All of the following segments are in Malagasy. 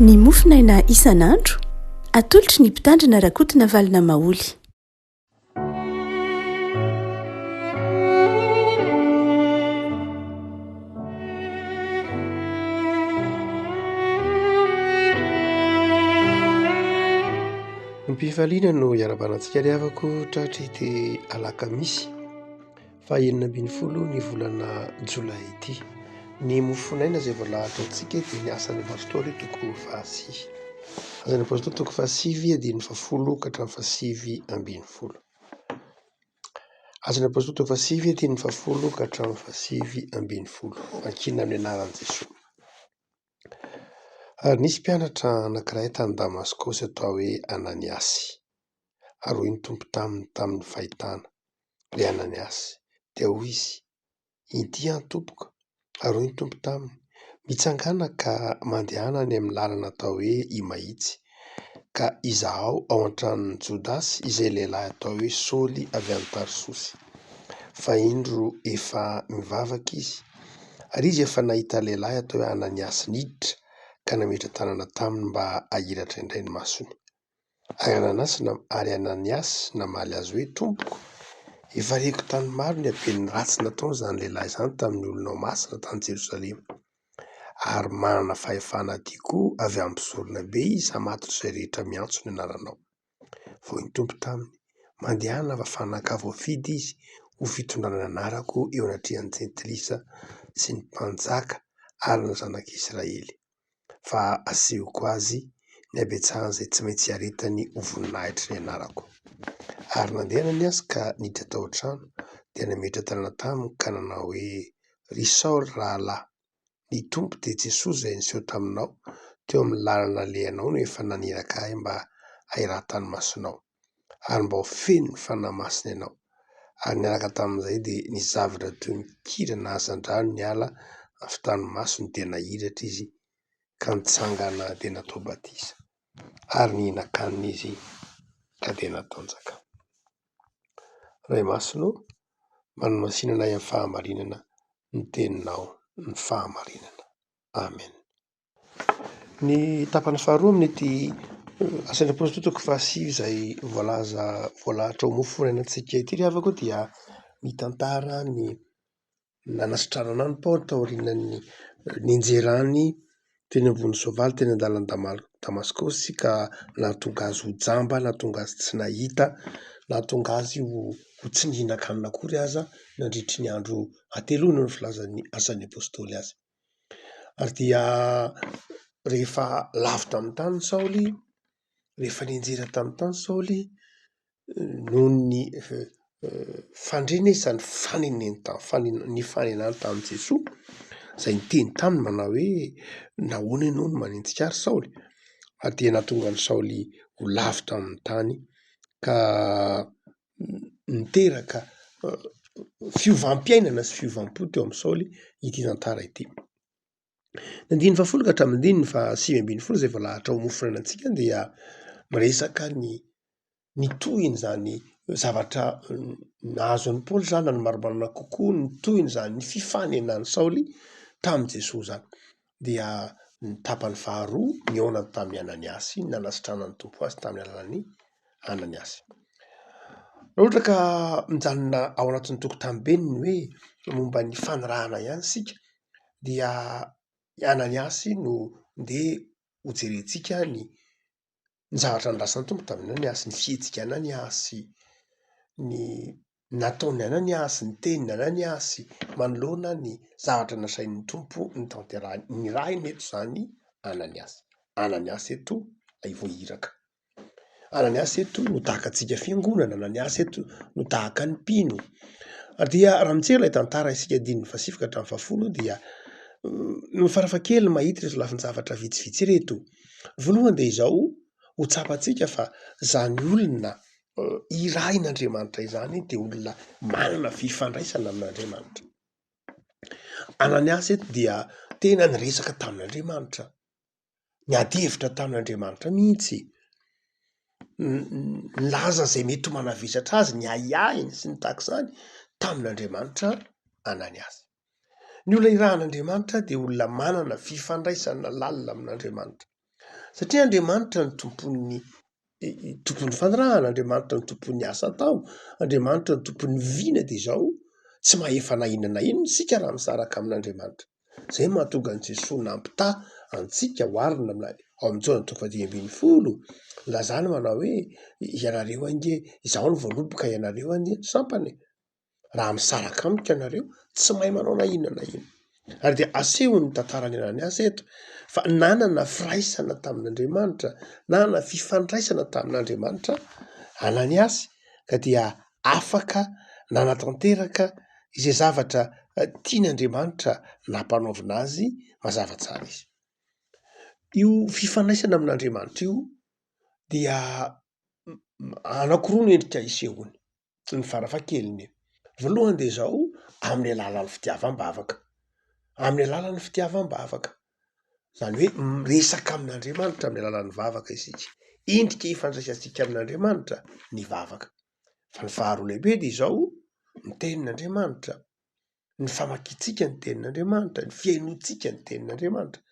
Ny mofinaina isan'andro atolotry ny mpitandrina rakotina valina maoly. Ny mpifaliana no iarabanantsika riavako tratrity alakamisy 20 ny volana jolay ity. Ny mofinaina izay voalahatra antsika dia ny asan'ny apôstôly toko fahasivy. Asan'ny apôstôly toko fahasivy dia ny 10 ka hatramin'ny 10. Asan'ny apôstôly toko fahasivy dia ny 10 ka hatramin'ny 10. Vakina amin'ny anaran'i Jesosy. Ary nisy mpianatra anankiray tany Damaskosy atao hoe Ananiasy. Ary hoy ny tompo tamin'ny fahitana ilay Ananiasy dia hoy izy, ity any tompoka. Ary hoy ny tompo taminy, mitsangana ka mandehana any amin'ny lalana atao hoe Imahitsy, ka izaho ao an-tranon'i Jodasy izay lehilahy atao hoe Saoly avy any Tarsosy. Fa indro efa mivavaka izy, ary izy efa nahita lehilahy atao hoe Ananiasy niditra ka nametra tanana taminy mba hahiratra indray ny masony. Ary Ananiasy namaly azy hoe, tompoko, efa reko tany maro ny haben'ny ratsy nataony izany lehilahy izany tamin'ny olona ao masina tany Jerosalema. Ary manana fahefana aty koa avy amin'ny mpisorona be izy hamato izay rehetra miantso ny anaranao. Voy ny tompo taminy, mandehana fa fanakavo afidy izy ho fitondrana anarako eo anatrehan'ny jentilisa sy ny mpanjaka ary ny zanak'Israely. Fa asehoko azy ny habetsahana izay tsy maintsy haretany ho voninahitry ny anarako. Ary nandeha Ananiasy ka niditra tao an-trano dia nametra tanana taminy ka nanao hoe, ry Saoly rahalahy, ny tompo dia Jesosy izay niseho taminao teo amin'ny lalana alehanao no efa naneraka ahy mba hahirana-tany masonao ary mba ho feno ny fanahy masina ianao. Ary niaraka tamin'izay dia ny zavatra toy ny kira nahazan-drano ny ala amin'ny fitany masony dia nahiratra izy ka nitsangana dia natao batisa. Ary nihinan-kanina izy ka dia nataon-jaka. Ray masonao, manomasinana amin'ny fahamarinana ny teninao ny fahamarinana. Amen. Ny tapany faharoa amin'ity asan'ny apôstôly toko fahasivy izay voalahatra ho mofinainantsika ity ry havako dia mitantara ny nanasitranana ny Paoly tao aorian'ny ninjerany teny ambony soavaly teny an-dalana Damaskosy ka nahatonga azy ho jamba, nahatonga azy tsy nahita, nahatonga azy ho tsy nihinan-kanina akory aza nandritry ny andro ateloana ny filazan'ny asan'ny apôstôly azy. Ary dia rehefa lavitra amin'ny tany Saoly, rehefa nianjera tamin'ny tany Saoly, noho ny fandrena izy izany ny fanenany tamin'i Jesosy, izay niteny taminy manao hoe nahoana ianao no manenjika ary Saoly. Ary dia nahatonga ny Saoly ho lavitra amin'ny tany ka niteraka fiovam-piainana sy fiovampo teo amin'ny Saoly ity tantara ity. Ny 10 ka hatramin'ny 5 izay voalahatra ho mofinainantsika dia miresaka ny tohiny izany zavatra nahazo an'i Paoly izany na ny marimarina kokoa ny tohiny izany ny fifanenan'i Saoly tamin'i Jesosy izany. Dia ny tapany faharoa nihaona tamin'ny Ananiasy, nanasitranana ny tompo azy tamin'ny alalan'ny Ananiasy. Raha ohatra ka mijanona ao anatin'ny tokontanibeniny hoe momba ny fanirahana ihany isika, dia Ananiasy no ndeha hojerentsika ny zavatra nirasan'ny tompo tamin'ny Ananiasy, ny fihetsika Ananiasy, ny nataon'ny Ananiasy, ny tenin'ny Ananiasy, manoloana ny zavatra nasain'ny tompo ny tanterahany. Ny rahiny eto izany Ananiasy. Ananiasy eto voahiraka. Ananiasy eto no tahaka antsika fiangonana. Ananiasy eto no tahaka ny mpino. Ary dia raha mijery ilay tantara isika 10 ka hatramin'ny 10 dia ny farafahakeliny mahita ireto lafin-javatra vitsivitsy ireto. Voalohany dia izao ho tsapantsika fa izany olona irahin'Andriamanitra izany dia olona manana fifandraisana amin'Andriamanitra. Ananiasy eto dia tena niresaka tamin'Andriamanitra, niady hevitra tamin'Andriamanitra mihitsy, nilaza izay mety ho manavesatra azy, ny ahahiny sy ny tahaka izany tamin'Andriamanitra Ananiasy. Ny olona irahan'Andriamanitra dia olona manana fifandraisana lalina amin'Andriamanitra. satria Andriamanitra ny tompon'ny fandrahana, Andriamanitra ny tompon'ny asa atao, Andriamanitra ny tompon'ny vina de zao tsy mahefa na inona na inona sika raha misaraka amin'Andriamanitra. Zay mahatonga an' Jesosy nampita antsika hoarina amin'lay ao amin'ny Jaona 1:10 lazany manao hoe ianareo ange izaho ny voaloboka ianareo ange sampany raha misaraka amiko ianareo tsy mahay manao na inona na inona. Ary de asehony tantarany Ananiasy eto fa nanana firaisana tamin'Andriamanitra, nanana fifandraisana tamin'Andriamanitra Ananiasy ka dia afaka nanatanteraka izay zavatra tian'Andriamanitra nampanaovina azy mazava tsara izy. Io fifandraisana amin'Andriamanitra io dia anankiroa no endrika isehony ny farafahakeliny. Voalohany de zao amin'ny alalan'ny fitiavam-bavaka, amin'ny alalan'ny fitiavam-bavaka, zany hoe miresaka amin'Andriamanitra amin'ny alalan'ny vavaka isika, endrika ifandraisantsika amin'Andriamanitra ny vavaka. Fa ny faharoa lehibe de zao ny tenin'Andriamanitra, ny famakiantsika ny tenin'Andriamanitra, ny fiainoantsika ny tenin'Andriamanitra.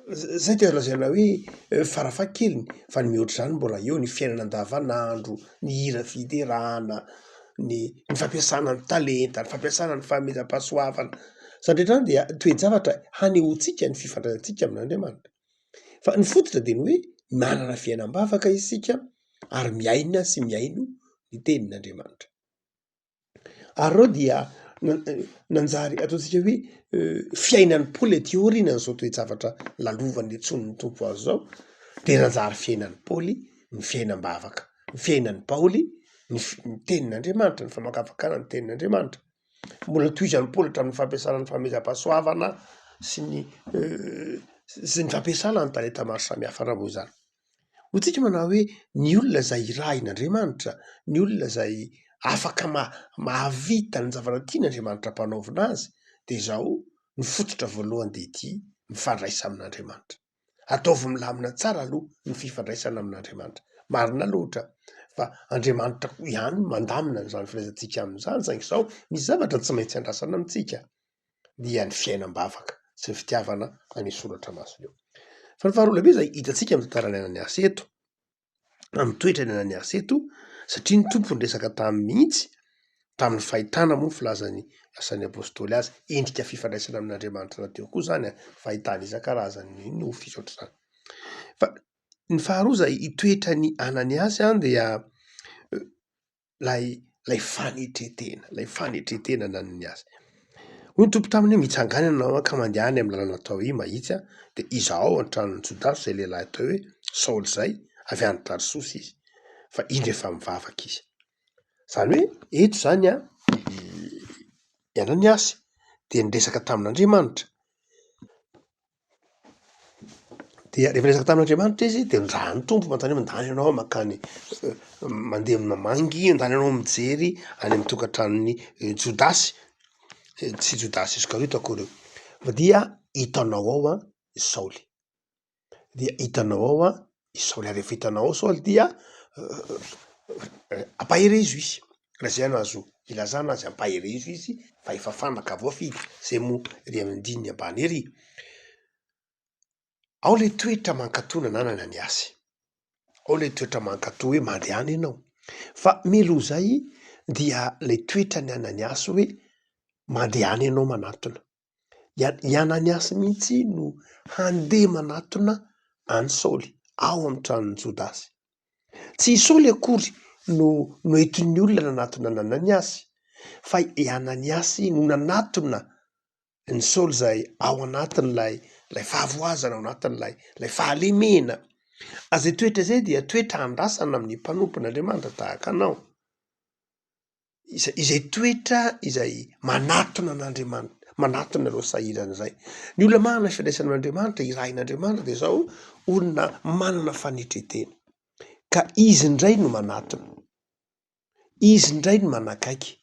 Zay de lazaina hoe farafahakeliny fa ny mihoatra zany mbola eo ny fiainana andavanandro, ny hira fiderahana, ny fampiasana ny talenta, ny fampiasana ny fahametam-pahasoavana. Zandrindrany dia toe-javatra hanehoantsika ny fifandraisantsika amin'Andriamanitra. Fa ny fototra de ny hoe manana fiainam-bavaka isika ary miaina sy miaino ny tenin'Andriamanitra. Ary reo dia nanjary ataontsika hoe fiainan'ny Paoly aty aoriana zao toe-javatra lalovany letson'ny tompo azy zao, de nanjary fiainan'ny Paoly ny fiainam-bavaka, ny fiainan'ny Paoly ny tenin'Andriamanitra, ny famakafakana ny tenin'Andriamanitra. Mbola tohizan'ny Paoly hatramin'ny fampiasana ny fahametam-pahasoavana sy ny fampiasana ny talenta maro samihafa raha moa zany. Hotsika manao hoe ny olona zay rahin'Andriamanitra, ny olona zay afaka mahavita ny zavatra tian'Andriamanitra mpanaovina azy de zao ny fototra voalohany de ity mifandraisa amin'Andriamanitra. Ataovy milamina tsara aloha ny fifandraisana amin'Andriamanitra. Marina loatra fa Andriamanitra ihany mandamina n'zany firaisantsika amin'izany saingy zao misy zavatra tsy maintsy andrasana amintsika dia ny fiainam-bavaka sy ny fitiavana any soratra masina eo. Fa ny faharoa lehibe zay hitantsika amin'ny tantarany Ananiasy eto, amin'ny toetrany Ananiasy eto, satria ny tompony resaka tamin'ny mihitsy tamin'ny fahitana moa filazany asan'ny apôstôly azy, endrika fifandraisana amin'Andriamanitra teo koa zany fahitana isan-karazany no fisaotra zany. Fa ny faharoa zay itoetrany Ananiasy any dia lay fanetretena n'Ananiasy. Hoy ny tompo taminy hoe mitsangana ianao ka mandehany amin'ny lalana atao hoe mahitsy de izaho an-tranon'ny Jodasy zay lehilahy atao hoe Saoly zay avy any Tarsosy izy fa indro efa mivavaka izy. Zany hoe eto zany i Ananiasy de niresaka tamin'Andriamanitra. Dia rehefa resaka tamin'Andriamanitra izy de niraha ny tompo manontany hoe mandany ianao makany mandeha mamangy, mandany ianao mijery any amin'ny tokantranon'ny Jodasy, tsy Jodasy Iskariota akory io, fa dia hitanao ao Saoly. Dia hitanao ao i Saoly, ary rehefa hitanao ao Saoly dia ampaherezo izy. Raha zay no azo ilazana azy, ampaherezo izy fa efa fanaka voafidy, zay moa ry amin'ny andininy ambany ery. Ao le toetra mankatoana na Ananiasy, ao le toetra mankatoa hoe mandehany ianao, fa mialoha zay dia le toetra ny Ananiasy hoe mandehany ianao manatona. I Ananiasy mihitsy no handeha manatona any Saoly ao amin'ny tranon'ny Jodasy. Tsy i Saoly akory no entin'ny olona nanatona ny Ananiasy, fa i Ananiasy no nanatona ny Saoly zay ao anatin'lay fahavoazana, ao anatin'lay fahalemena. Azay toetra zay dia toetra andrasana amin'ny mpanompon'Andriamanitra tahaka anao. Izay toetra izay manatona an'Andriamanitra, manatona ireo sahirana zay. Ny olona manana fifandraisana amin'Andriamanitra, irahin'Andriamanitra de zao olona manana fanetretena. Ka izy indray no manatona, izy indray no manakaiky,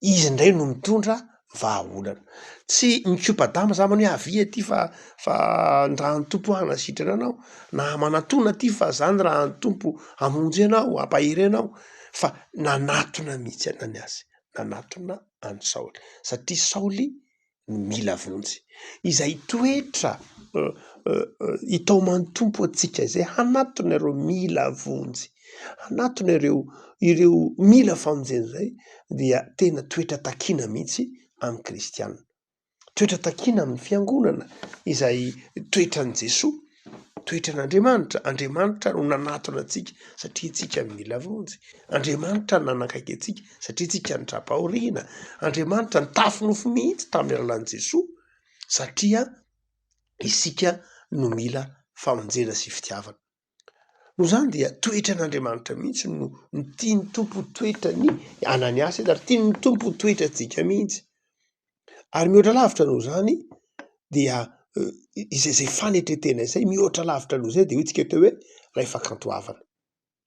izy indray no mitondra vahaolana. Tsy mikopa-dama zamany hoe avia ty fa raha ny tompo hanasitrana anao, na manatona ty fa zany raha ny tompo hamonjy anao, hampahery anao, fa nanatona mihitsy Ananiasy, nanatona any Saoly, satria Saoly mila vonjy, izay toetra hitao mantompo atsika izay hanatona ireo mila vonjy, hanatona ireo mila famonjena zay dia tena toetra takina mihitsy amin'ny kristianina, toetra takina amin'ny fiangonana izay toetran' Jesoa, toetran'Andriamanitra. Andriamanitra no nanatona atsika satria tsika mila vonjy, Andriamanitra no nanakaiky atsika satria tsika nitrapa-oriana, Andriamanitra nitafy nofo mihitsy tamin'ny alalan'i Jesoa satria isika no mila famonjena sy fitiavana. No zany dia toetran'Andriamanitra mihitsy no tiany tompo toetra ny Ananiasy ary tiany tompo toetra tsika mihitsy. Ary mihoatra lavitra noho zany dia izay fanetretena izay mihoatra lavitra noho zay dia ho tsika teo hoe ray fankatoavana.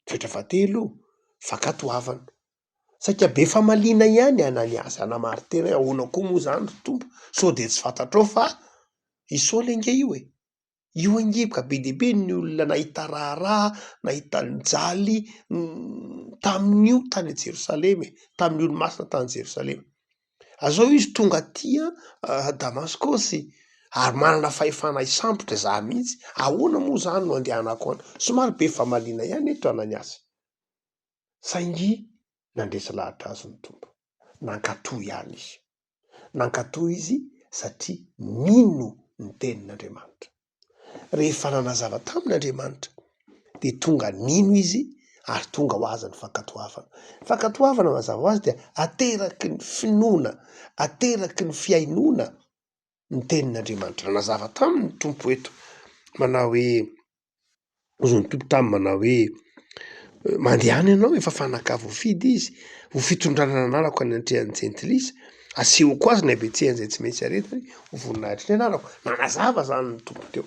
Toetra fahatelo, fankatoavana. Saika be famaliana ihany Ananiasy anamary tena hoe ahoana koa moa zany ry tompo, sao de tsy fantatrao fa Isaola ange io e. Io ange ka be deabe ny olona nahita raharaha, nahita nijaly tamin'io tany Jerosalema, tamin'ny olo-masina tany Jerosalema. Azao izy tonga tia Damaskosy ary manana fahefana hisambotra za mihitsy, ahoana moa zany no andehanako any? Somary be famaliana ihany eto Ananiasy. Saingy nandresa lahatra azy ny tompo, nankatoa ihany izy, nankatoa izy satria mino ny tenin'Andriamanitra. Rehefa nanazava tamin'Andriamanitra dia tonga nino izy ary tonga ho azy ny fankatoavana. Fankatoavana mazava ho azy dia ateraky ny finoana, ateraky ny fiainona ny tenin'Andriamanitra. Nanazava tamin'ny tompo eto manao hoe, ozy ny tompo tamin'ny manao hoe mandehany ianao efa fanaka voafidy izy, ho fitondrana nanarako any antrehan'ny jentilisa, asehoko azy ny abetsehany izay tsy maintsy aretiny ho voninahitry ny anarako. Nanazava zany ny tompo teo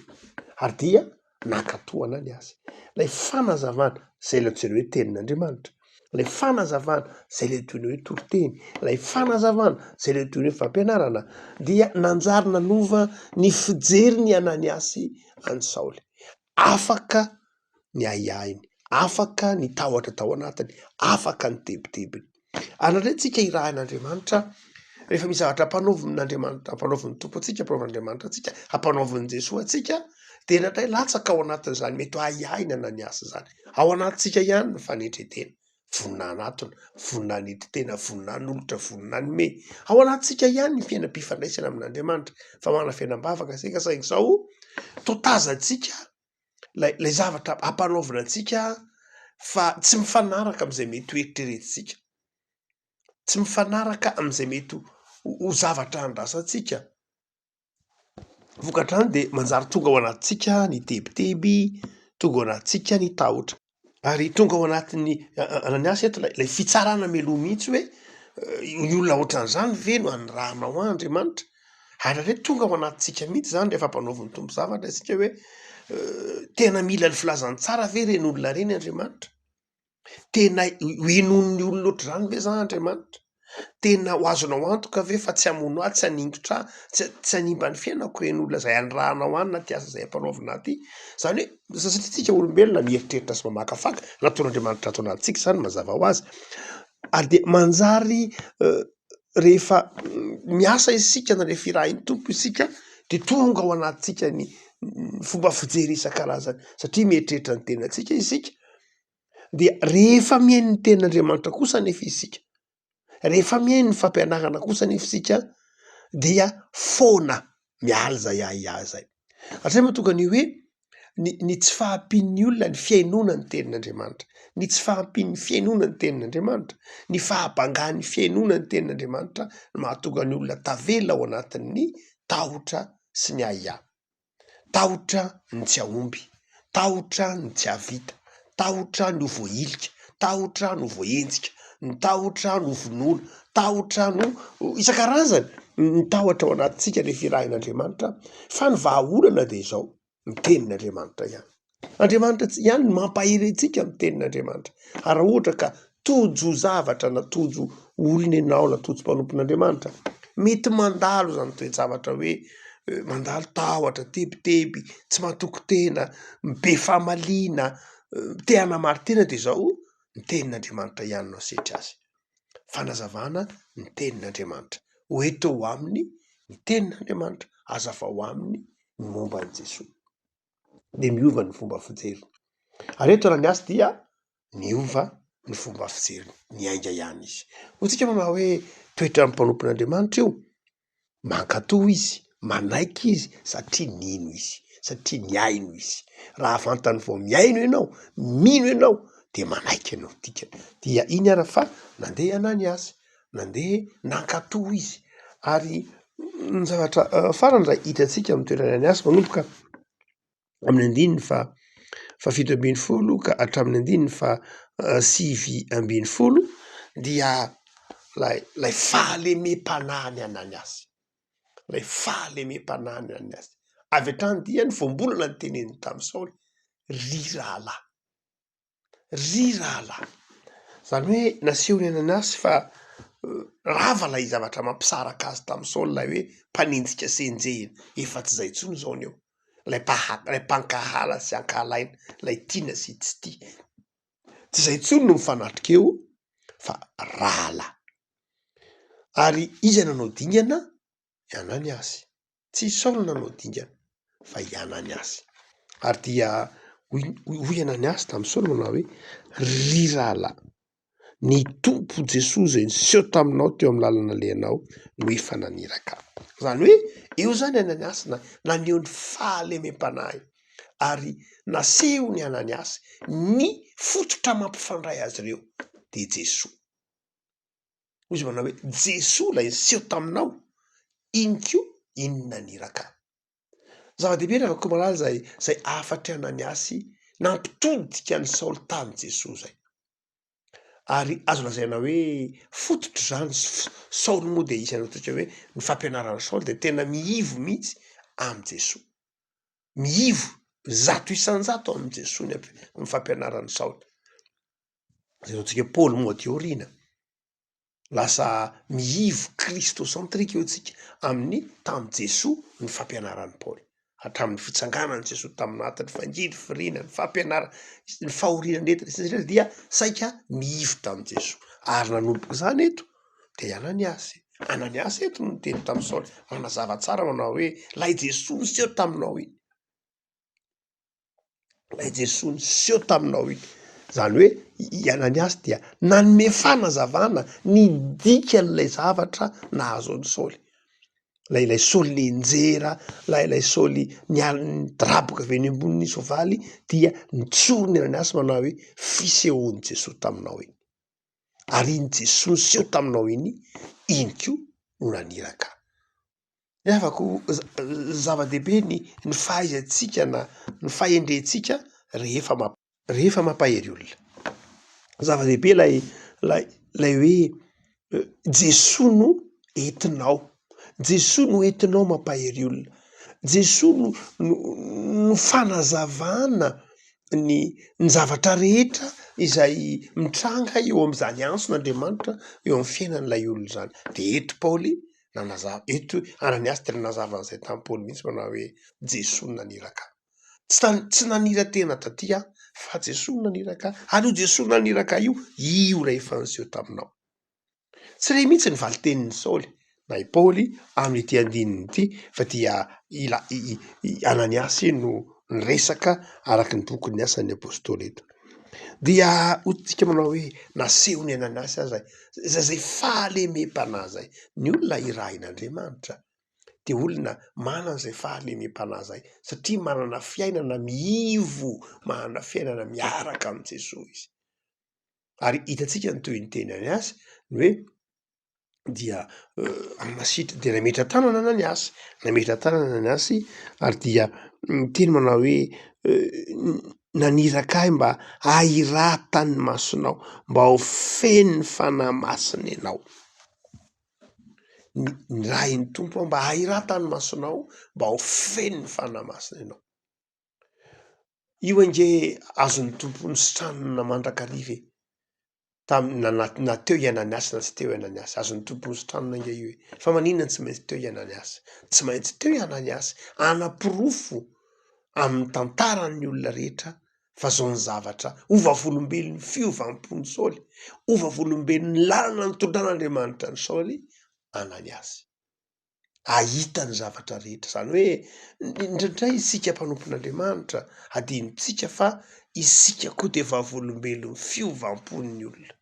ary dia nankatoa Ananiasy. Lay fanazavana zay ilay toy ny hoe tenin'Andriamanitra, lay fanazavana zay ilay toy ny hoe toriteny, lay fanazavana zay ilay toy ny hoe fampianarana dia nanjary nanova ny fijery ny Ananiasy any Saoly. Afaka ny ahiahiny, afaka ny tahotra tao anatiny, afaka ny tebitebiny. Anarentsika irahan'Andriamanitra rehefa misy zavatra hampanaovin'Andriamanitra, hampanaovin'ny tompo atsika, hampanaovin'Andriamanitra atsika, hampanaovin'i Jesoa atsika, dia natray latsaka ao anatin'izany mety ahihahiny Ananiasy zany. Ao anatintsika ihany ny fanetretena, vonina anatona, vonina anetitena, vonina anolotra, vonina anome. Ao anatintsika ihany ny fiainam-pifandraisana amin'Andriamanitra, fa manana fiainam-bavaka sika saingy zao totazantsika lay zavatra hampanaovina antsika fa tsy mifanaraka amin'izay mety ho eritreretintsika, tsy mifanaraka amin'izay mety ho zavatra andrasantsika. Vokatrany dia manjary tonga ao anatintsika ny tebiteby, tonga ao anatintsika ny tahotra. Ary tonga ao anatin'ny Ananiasy eto lay fitsarana meloa mihitsy hoe ny olona ohatran'izany ve no anirahanao Andriamanitra? Ary tonga ao anatintsika mihitsy zany rehefa hampanaovin'ny tompo zavatra isika hoe tena mila ny filazany tsara ve reny olona reny Andriamanitra? Tena henon'ny olona ohatr'izany ve zany Andriamanitra? Tena ho azonao antoka ve fa tsy hamono ahy, tsy haningotra ahy, tsy hanimba ny fiainako reny olona zay anirahanao any na ty asa zay hampanaovina aty? Zany hoe satria tsika olombelona mieritreritra sy mamakafaka, nataon'Andriamanitra ato anatintsika zany mazava ho azy. Ary dia manjary rehefa miasa isika na rehefa irahin'ny tompo isika dia tonga ao anatintsika ny fomba fijery isan-karazany satria mieritreritra ny tenantsika isika. Dia rehefa mihaino ny tenin'Andriamanitra kosa nefa isika, rehefa mihaino ny fampianarana kosa nefa isika, dia foana miala zay ahiahy. Hatray mahatonga ny hoe ny tsy fahampian'ny olona ny fiainona ny tenin'Andriamanitra, ny tsy fahampian'ny fiainona ny tenin'Andriamanitra, ny fahabangan'ny fiainona ny tenin'Andriamanitra no mahatonga ny olona tavela ao anatin'ny tahotra sy ny ahiahy. Tahotra ny tsy ahomby, tahotra ny tsy ahavita, tahotra no voailika, tahotra no voaenjika, ny tahotra no vonoana, tahotra no isan-karazany ny tahotra ao anatintsika rehefa irahin'Andriamanitra. Fa ny vahaolana dia izao, ny tenin'Andriamanitra ihany. Andriamanitra ihany no mampahery antsika amin'ny tenin'Andriamanitra. Ary raha ohatra ka tojo zavatra na tojo olona ianao na tojo mpanompon'Andriamanitra, mety mandalo zany toe-javatra hoe mandalo tahotra, tebiteby, tsy mahatoky tena, be famaliana, te hanamary tena, dia izao ny tenin'Andriamanitra ihany no asetra azy. Fanazavana ny tenin'Andriamanitra ho eto aminy ny tenin'Andriamanitra hazava ho aminy ny momba an' Jesosy de miova ny fomba fijeriny. Ary eto Ananiasy dia niova ny fomba fijeriny, niainga ihany izy. Hotsika manao hoe toetra ny mpanompon'Andriamanitra io, mankatoa izy, manaiky izy satria nino izy, satria niaino izy. Raha vantany vao miaino ianao, mino ianao de manaiky ianao tika. Dia iny ara fa nandeha Ananiasy, nandeha nankatoa izy. Ary ny zavatra farany ray hitantsika amin'ny toerana Ananiasy manomboka amin'ny andininy fa fito ambin'ny folo ka hatramin'ny andininy fa sivy ambin'ny folo dia lay fahalemem-panahy Ananiasy, lay fahalemem-panahy Ananiasy. Avy hatrany dia ny voambolana ny teneniny tamin'ny Saoly, ry rahalahy, ry rahalahy. Zany hoe nasehony Ananiasy fa rava lay zavatra mampisaraka azy tamin'ny Saoly, lay hoe mpanenjika senjehina, efa tsy zay intsony zao ny eo. Lay mpankahala sy ankahalaina, lay tiana sy tsy tia. Tsy zay intsony no mifanatrika eo fa rahalahy. Ary iza nanao dingana? I Ananiasy. Tsy Saoly nanao dingana fa i Ananiasy. Ary dia hoy Ananiasy tamin'ny Saoly manao hoe ry rahalahy, ny Tompo Jesosy zay niseho taminao teo amin'ny lalana lehanao no efa naniraka. Zany hoe eo zany Ananiasy naneho ny fahalemem-panahy, ary naseho ny Ananiasy ny fototra mampifandray azy ireo de Jesosy. Hoy izy manao hoe Jesosy lay niseho taminao, iny koa iny naniraka. Zava-dehibe raha koa malala zay afatry Ananiasy nampitodika ny Saoly tany Jesosy zay. Ary azo lazaina hoe fototra zany Saoly moa de isany ohatra hoe ny fampianaran'ny Saoly de tena miivo mihitsy am' Jesosy. Miivo 100 isan-jato am' Jesosy ny fampianaran'ny Saoly. Zay ohatsika Paoly moa de oriana. Lasa miivo kristocentrika eo tsika amin'ny tam' Jesosy ny fampianaran'ny Paoly. Hatramin'ny fitsanganan'ny Jesosy tamin'atiny fangiry firiana, ny fampianarana, ny fahoriana dia saika miivo tamin'i Jesosy. Ary nanomboka zany eto de Ananiasy. Ananiasy eto no teny tamin'ny Saoly, manazava tsara manao hoe lay Jesosy niseho taminao iny. Lay Jesosy niseho taminao iny. Zany hoe i Ananiasy dia nanome fanazavana ny dikan'ilay zavatra nahazo an'i Saoly. Lay Saoly nenjera, lay Saoly nidraboka avy eny ambonin'ny soavaly dia nitsorony Ananiasy manao hoe fisehoan'i Jesosy taminao iny. Ary iny Jesosy niseho taminao iny koa no naniraka. Afaka zava-dehibe ny fahaizantsika na ny fahendrentsika rehefa mampahery olona. Zava-dehibe lay hoe Jesosy no entinao. Jesosy no entinao mampahery olona. Jesosy no fanazavana ny zavatra rehetra izay mitranga eo am'izany anson'Andriamanitra eo amin'ny fiainan'ilay olona zany. De eto Paoly eto Ananiasy tena nazava an'izay tamin'ny Paoly mihitsy manao hoe Jesosy naniraka. Tsy nanira-tena taty fa Jesosy naniraka. Ary io Jesosy naniraka io rehefa niseho taminao. Tsy rey mihitsy ny valitenin'ny Saoly na i Paoly amin'ity andininy ity fa dia Ananiasy no niresaka araky ny bokin'ny Asan'ny Apôstôly eto. Dia hotsika manao hoe nasehony Ananiasy azy zay fahalemem-panahy zay. Ny olona irahin'Andriamanitra de olona manana zay fahalemem-panahy zay satria manana fiainana miivo, manana fiainana miaraka am' Jesosy izy. Ary hitantsika ny toy ny teny Ananiasy ny hoe dia Anasitra de nametra tanana Ananiasy ary dia teny manao hoe naniraka ahy mba ahiratany masonao, mba ho feno ny fanahy masina ianao. Rahin'ny Tompo mba ahiratany masonao, mba ho feno ny fanahy masina ianao. Io ange azon'ny Tompo nisitranana mandrakariva na teo i Ananiasy na tsy teo i Ananiasy, azon'ny Tompo nisitranana ange io e. Fa maninona tsy maintsy teo i Ananiasy? Tsy maintsy teo i Ananiasy anapirofo amin'ny tantaran'ny olona rehetra fa zao ny zavatra ovavolombelon'ny fiovampony Saoly, ovavolombelon'ny lalana ny tondran'Andriamanitra ny Saoly, Ananiasy. ahita ny zavatra rehetra, zany hoe indraindray isika mpanompon'Andriamanitra adinontsika fa isika koa de vavolombelon'ny fiovampon'ny olona,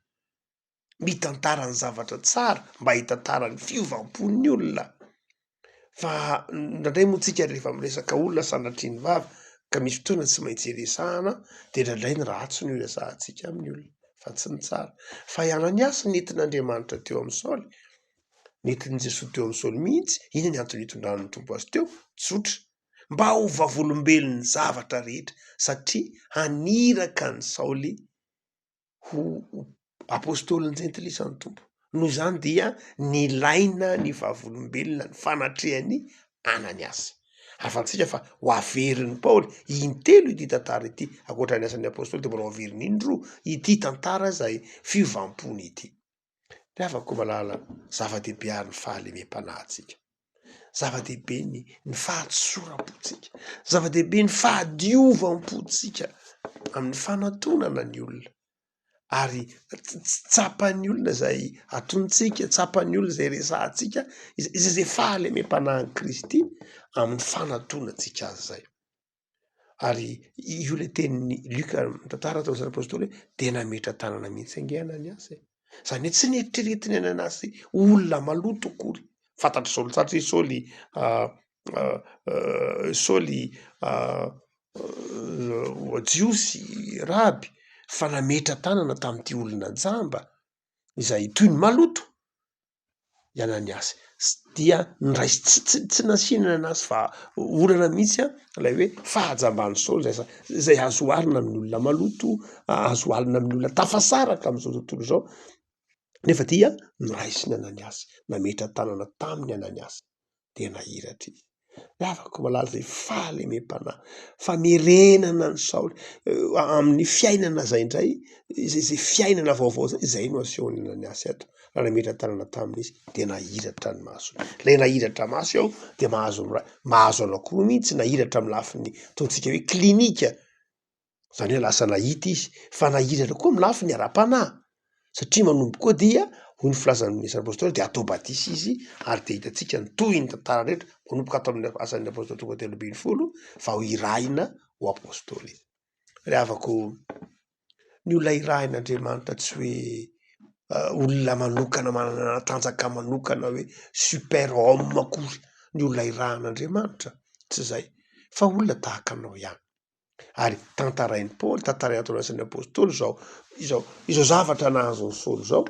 mitantara ny zavatra tsara mba hitantarany fiovampon'ny olona. Fa indraindray moa tsika rehefa miresaka olona sanatriany vava ka misy fotoana tsy maintsy iresahana de indraindray ny ratsy no iresahantsika amin'ny olona fa tsy ny tsara. Fa i Ananiasy nentin'Andriamanitra teo amin'ny Saoly, nentin'i Jesosy teo amin'ny Saoly mihitsy, ina ny antony hitondran'ny tompo azy teo? Tsotra, mba ho vavolombelon'ny zavatra rehetra, satria haniraka ny Saoly ho apôstôlin'ny jentilisa ny tompo. Noho izany dia nilaina ny vavolombelona ny fanatrehan'ny Ananiasy. Afantsika fa ho averin'ny Paoly intelo ity tantara ity, ankoatran'ny asan'ny apôstôly de mbola ho averin'ny indroa ity tantara zay fiovampony ity. De afaka malala zava-dehibe ary ny fahalemem-panahintsika, zava-dehibe ny fahatsoram-potsika, zava-dehibe ny fahadiovam-potsika amin'ny fanatonana ny olona. Ary tsapan'ny olona zay atontsika, tsapan'ny olona zay resahantsika, izay fahalemem-panahin'i Kristy amin'ny fanatonantsika azy zay. Ary io le tenin'ny Luka tantara ataon'ny San'ny Apôstôly hoe de nametra tanana mihitsy ange Ananiasy. Zany hoe tsy nieritreretiny Ananiasy olona maloto akory, fantatry Saoly tsatra Saoly jiosy raby, fa nametra tanana tamin'ity olona jamba izay toy ny maloto i Ananiasy, dia niraisy tsy nasianana anazy fa orana mihitsy ilay hoe fahajamban'ny Saoly zay azo oharina amin'ny olona maloto, azo oharina amin'ny olona tafasaraka amin'izao tontolo zao. Nefa dia niraisiny Ananiasy, nametra tanana tamin'ny Ananiasy de nahiratra izy. De afaka malala zay fahalemem-panahy, famerenana ny Saoly amin'ny fiainana zay indray, zay fiainana vaovao zay no asehony Ananiasy ato. Raha nametra tanana tamin'izy de nahiratra ny masony. Lay nahiratra maso ao de mahazo anakoroa mihitsy, nahiratra amin'ny lafiny ataontsika hoe klinika, zany hoe lasa nahita izy, fa nahiratra koa amin'ny lafiny ara-panahy, satria manombo koa dia hoy ny filazan'ny San'ny Apôstôly de atao batisa izy, ary de hitantsika ny toy ny tantara rehetra manomboka ato amin'ny asan'ny Apôstôly tonga telo ambin'ny folo fa ho irahina ho apôstôly izy. Re afako ny olona irahin'Andriamanitra tsy hoe olona manokana manana tanjaka manokana hoe super homme akory ny olona irahan'Andriamanitra, tsy zay, fa olona tahaka anao ihany. Ary tantarain'ny Paoly, tantarainy ato anasan'ny apôstôly izao zavatra nahazo ny Saoly zao,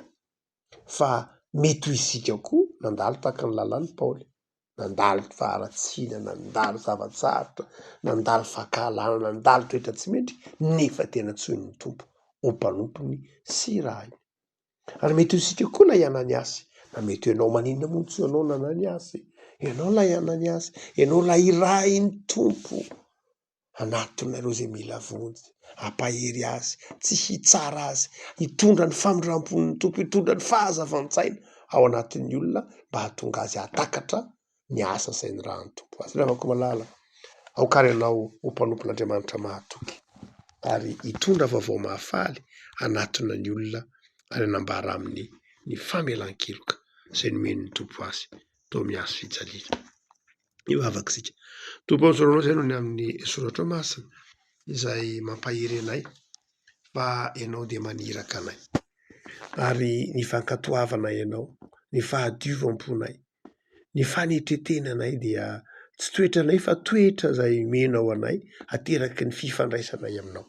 fa mety ho isika koa nandalo tahaka ny lalan'ny Paoly, nandalo faharatsiana, nandalo zavatsarotra, nandalo fahakalana, nandalo toetra tsy mendry, nefa tena tsoin'ny tompo ho mpanompony sy rahiny. Ary mety ho isika koa na i Ananiasy, na mety ho ianao maninona montsy ianao na Ananiasy, ianao lay Ananiasy, ianao lay irahin'ny tompo, anatonareo zay mila vonjy, ampahery azy, tsy hitsara azy, hitondra ny famindrampon'ny tompo, hitondra ny fahazavantsaina ao anatin'ny olona mba hahatonga azy hatakatra ny asa izay ny rahan'ny tompo azy. Ravako malala aokary ianao ho mpanompon'Andriamanitra mahatoky, ary hitondra vaovao mahafaly anatona ny olona, ary anambara amin'ny famelan-keloka izay nomen'ny tompo azy to miazo fijaliana. Io avakisika tompo aozoranao zay no ny amin'ny soratra masina izay mampahery anay fa ianao de maniraka anay, ary ny fankatoavana ianao, ny fahadiovam-ponay, ny fanetretenanay dia tsy toetranay fa toetra zay menao anay ateraky ny fifandraisanay aminao,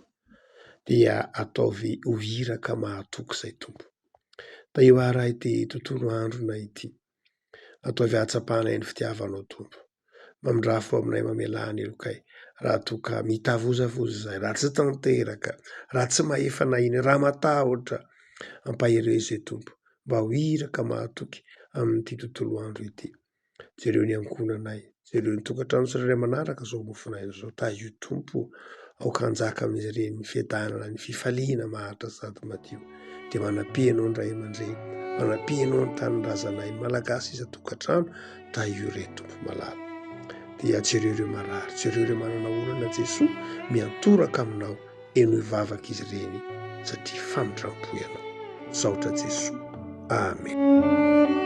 dia ataovy ho hiraka mahatoky zay tompo. Da io ara ity tontolo andronay ity, ataovy hatsapanay ny fitiavanao tompo, mamindrafo aminay mamelany elokay, raha toka mitavozavozy zay, raha tsy tanteraka, raha tsy mahefa nahiny, raha matahotra, ampahereo izay tompo mba ho hiraka mahatoky amin'ity tontolo andro ity. Jereo ny ankonanay, jereo ny tokantrano tsirairay manaraka zao mofonay zao, ta io tompo aokanjaka amin'izy ireny ny fiadanana, ny fifaliana maharitra sady madio, de manam-pianao ny ray aman-dreny, manam-pianao ny tanindrazanay malagasy isan-tokantrano, ta io re tompo malala. Dia jereo ireo marary, jereo ireo manana olana Jesosy miantoraka aminao, eno hivavaka izy ireny satria famindrampo ianao. Saotra Jesosy. Amen.